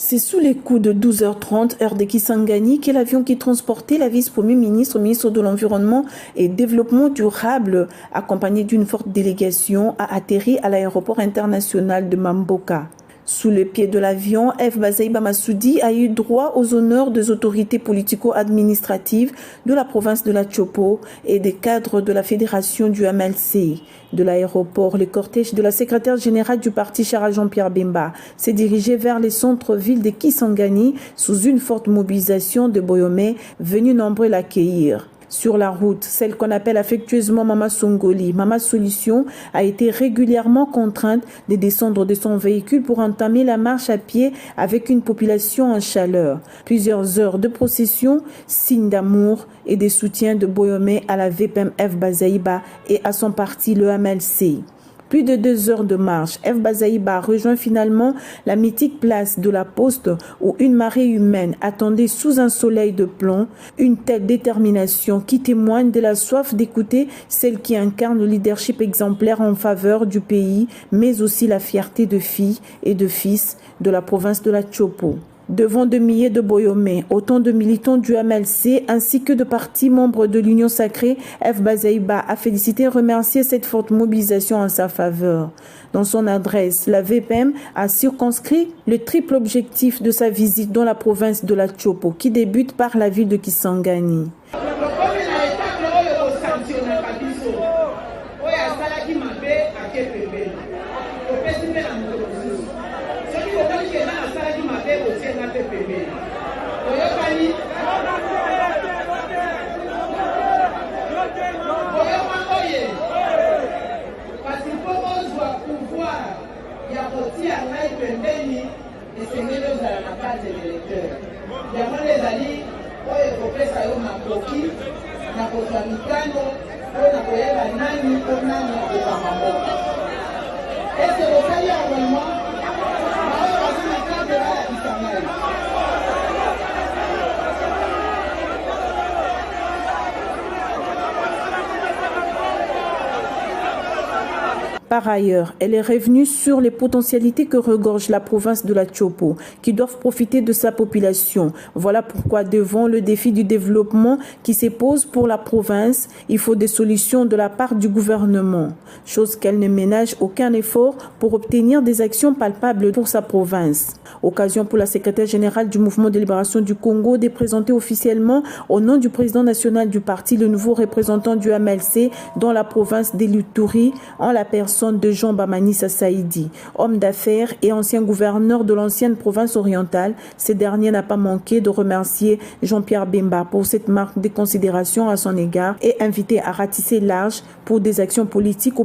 C'est sous les coups de 12h30, heure de Kisangani, que l'avion qui transportait la vice-premier ministre, ministre de l'Environnement et Développement durable, accompagné d'une forte délégation, a atterri à l'aéroport international de Mamboka. Sous le pied de l'avion, F. Bazaïba Massoudi a eu droit aux honneurs des autorités politico-administratives de la province de la Tchopo et des cadres de la fédération du MLC. De l'aéroport, le cortège de la secrétaire générale du parti Chara Jean-Pierre Bemba s'est dirigé vers les centres-villes de Kisangani sous une forte mobilisation de Boyomé venus nombreux l'accueillir. Sur la route, celle qu'on appelle affectueusement Mama Songoli, Mama Solution, a été régulièrement contrainte de descendre de son véhicule pour entamer la marche à pied avec une population en chaleur. Plusieurs heures de procession, signe d'amour et de soutien de Boyomé à la VPM F. Bazaïba et à son parti, le MLC. Plus de 2 heures de marche, F. Bazaïba rejoint finalement la mythique place de la Poste où une marée humaine attendait sous un soleil de plomb, une telle détermination qui témoigne de la soif d'écouter celle qui incarne le leadership exemplaire en faveur du pays, mais aussi la fierté de filles et de fils de la province de la Tchopo. Devant 2 milliers de Boyomé, autant de militants du MLC ainsi que de partis membres de l'Union sacrée, F. Bazaïba a félicité et remercié cette forte mobilisation en sa faveur. Dans son adresse, la VPM a circonscrit le triple objectif de sa visite dans la province de la Tchopo, qui débute par la ville de Kisangani. Par ailleurs, elle est revenue sur les potentialités que regorge la province de la Tchopo, qui doivent profiter de sa population. Voilà pourquoi, devant le défi du développement qui se pose pour la province, il faut des solutions de la part du gouvernement, chose qu'elle ne ménage aucun effort pour obtenir des actions palpables pour sa province. Occasion pour la secrétaire générale du Mouvement de libération du Congo de présenter officiellement, au nom du président national du parti, le nouveau représentant du MLC dans la province d'Eluturi, en la personne de Jean Bamanissa Saïdi, homme d'affaires et ancien gouverneur de l'ancienne province orientale. Ce dernier n'a pas manqué de remercier Jean-Pierre Bemba pour cette marque de considération à son égard et invité à ratisser large pour des actions politiques